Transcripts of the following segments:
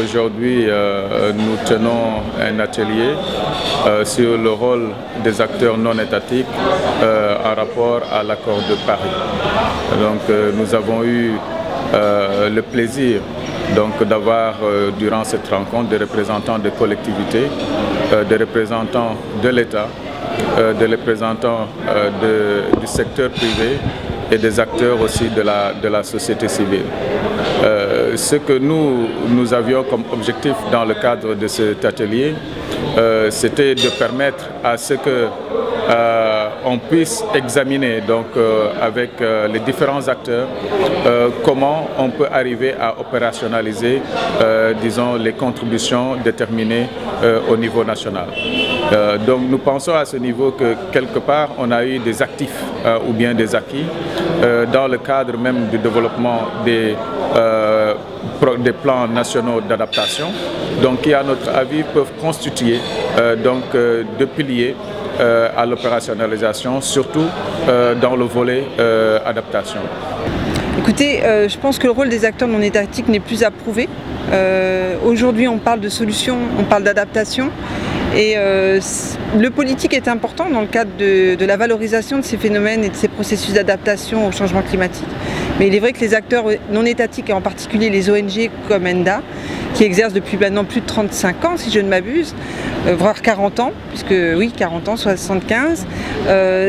aujourd'hui, nous tenons un atelier sur le rôle des acteurs non étatiques en rapport à l'accord de Paris. Donc, nous avons eu le plaisir d'avoir durant cette rencontre des représentants des collectivités, des représentants de l'État, des représentants du secteur privé et des acteurs aussi de la société civile. Ce que nous avions comme objectif dans le cadre de cet atelier, c'était de permettre à ce que on puisse examiner avec les différents acteurs comment on peut arriver à opérationnaliser disons, les contributions déterminées au niveau national. Donc nous pensons à ce niveau que quelque part on a eu des actifs ou bien des acquis dans le cadre même du développement des plans nationaux d'adaptation, donc qui à notre avis peuvent constituer de piliers à l'opérationnalisation, surtout dans le volet adaptation. Écoutez, je pense que le rôle des acteurs non étatiques n'est plus à prouver. Aujourd'hui, on parle de solutions, on parle d'adaptation. Et le politique est important dans le cadre de la valorisation de ces phénomènes et de ces processus d'adaptation au changement climatique. Mais il est vrai que les acteurs non étatiques, et en particulier les ONG comme ENDA, qui exercent depuis maintenant plus de 35 ans, si je ne m'abuse, voire 40 ans, puisque oui, 40 ans, 75,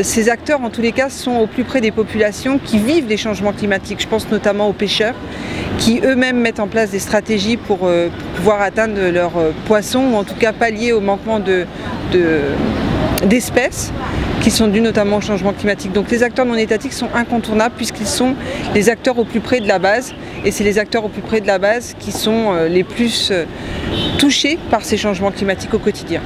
ces acteurs en tous les cas sont au plus près des populations qui vivent les changements climatiques. Je pense notamment aux pêcheurs, qui eux-mêmes mettent en place des stratégies pour pouvoir atteindre leurs poissons, ou en tout cas pallier au manquement d'espèces qui sont dues notamment au changement climatique. Donc les acteurs non étatiques sont incontournables puisqu'ils sont les acteurs au plus près de la base, et c'est les acteurs au plus près de la base qui sont les plus touchés par ces changements climatiques au quotidien.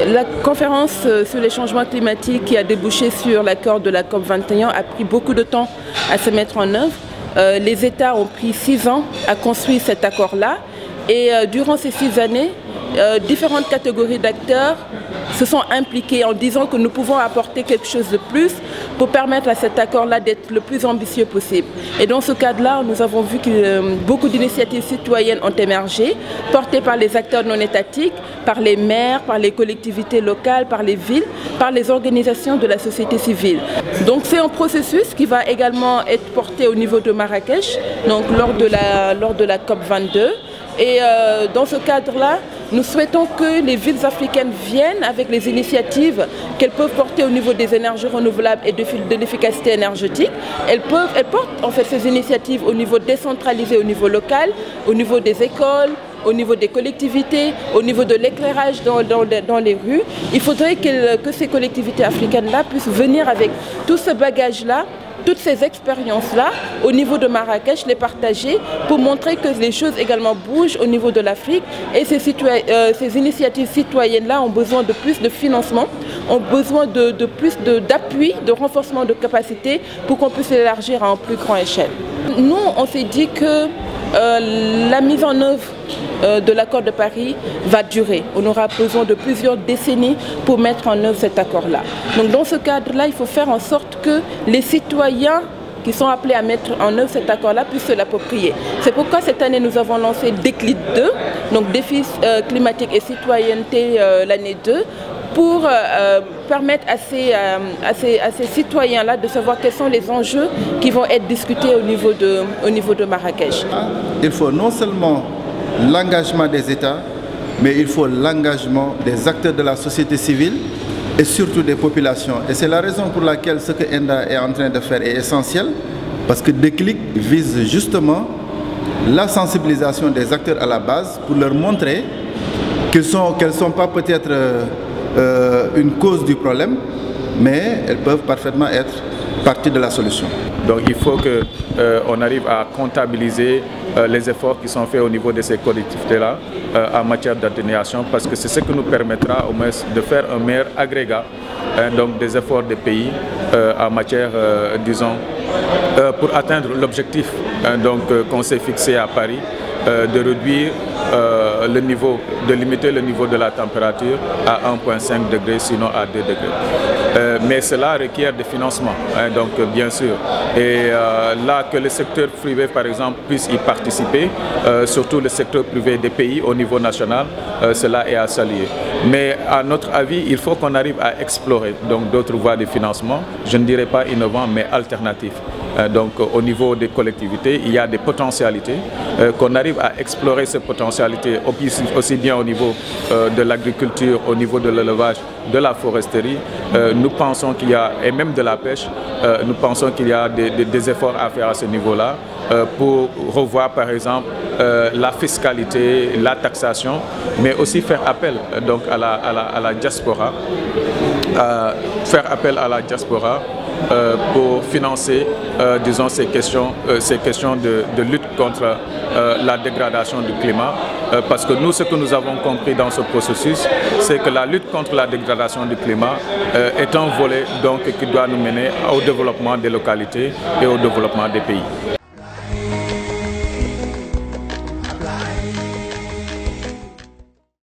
La conférence sur les changements climatiques qui a débouché sur l'accord de la COP21 a pris beaucoup de temps à se mettre en œuvre. Les États ont pris 6 ans à construire cet accord-là, et durant ces 6 années, différentes catégories d'acteurs se sont impliqués en disant que nous pouvons apporter quelque chose de plus pour permettre à cet accord-là d'être le plus ambitieux possible. Et dans ce cadre-là, nous avons vu que beaucoup d'initiatives citoyennes ont émergé, portées par les acteurs non étatiques, par les maires, par les collectivités locales, par les villes, par les organisations de la société civile. Donc c'est un processus qui va également être porté au niveau de Marrakech, donc lors de la COP22. Et dans ce cadre-là, nous souhaitons que les villes africaines viennent avec les initiatives qu'elles peuvent porter au niveau des énergies renouvelables et de l'efficacité énergétique. Elles portent en fait ces initiatives au niveau décentralisé, au niveau local, au niveau des écoles, au niveau des collectivités, au niveau de l'éclairage dans les rues. Il faudrait que ces collectivités africaines-là puissent venir avec tout ce bagage-là, toutes ces expériences-là, au niveau de Marrakech, les partager pour montrer que les choses également bougent au niveau de l'Afrique. Et ces initiatives citoyennes-là ont besoin de plus de financement, ont besoin de plus d'appui, de renforcement de capacité pour qu'on puisse l'élargir à une plus grande échelle. Nous, on s'est dit que la mise en œuvre de l'accord de Paris va durer. On aura besoin de plusieurs décennies pour mettre en œuvre cet accord-là. Donc dans ce cadre-là, il faut faire en sorte que les citoyens qui sont appelés à mettre en œuvre cet accord-là puissent se l'approprier. C'est pourquoi cette année, nous avons lancé Déclic 2, donc défis climatiques et citoyenneté l'année 2, pour permettre à ces citoyens-là de savoir quels sont les enjeux qui vont être discutés au niveau de Marrakech. Il faut non seulement l'engagement des États, mais il faut l'engagement des acteurs de la société civile et surtout des populations. Et c'est la raison pour laquelle ce que ENDA est en train de faire est essentiel, parce que Déclic vise justement la sensibilisation des acteurs à la base pour leur montrer qu'elles ne sont pas peut-être une cause du problème, mais elles peuvent parfaitement être partie de la solution. Donc il faut qu'on arrive à comptabiliser les efforts qui sont faits au niveau de ces collectivités-là en matière d'atténuation, parce que c'est ce qui nous permettra au moins de faire un meilleur agrégat donc des efforts des pays en matière, disons, pour atteindre l'objectif qu'on s'est fixé à Paris, de réduire de limiter le niveau de la température à 1,5 degré, sinon à 2 degrés. Mais cela requiert des financements, hein, donc bien sûr. Et là, que le secteur privé, par exemple, puisse y participer, surtout le secteur privé des pays au niveau national, cela est à saluer. Mais à notre avis, il faut qu'on arrive à explorer d'autres voies de financement, je ne dirais pas innovants, mais alternatifs. Donc au niveau des collectivités, il y a des potentialités, qu'on arrive à explorer ces potentialités aussi bien au niveau de l'agriculture, au niveau de l'élevage, de la foresterie. Nous pensons qu'il y a, et même de la pêche, nous pensons qu'il y a des efforts à faire à ce niveau-là pour revoir par exemple la fiscalité, la taxation, mais aussi faire appel donc à la diaspora, pour financer, disons, ces questions de lutte contre la dégradation du climat. Parce que nous, ce que nous avons compris dans ce processus, c'est que la lutte contre la dégradation du climat est un volet donc, qui doit nous mener au développement des localités et au développement des pays.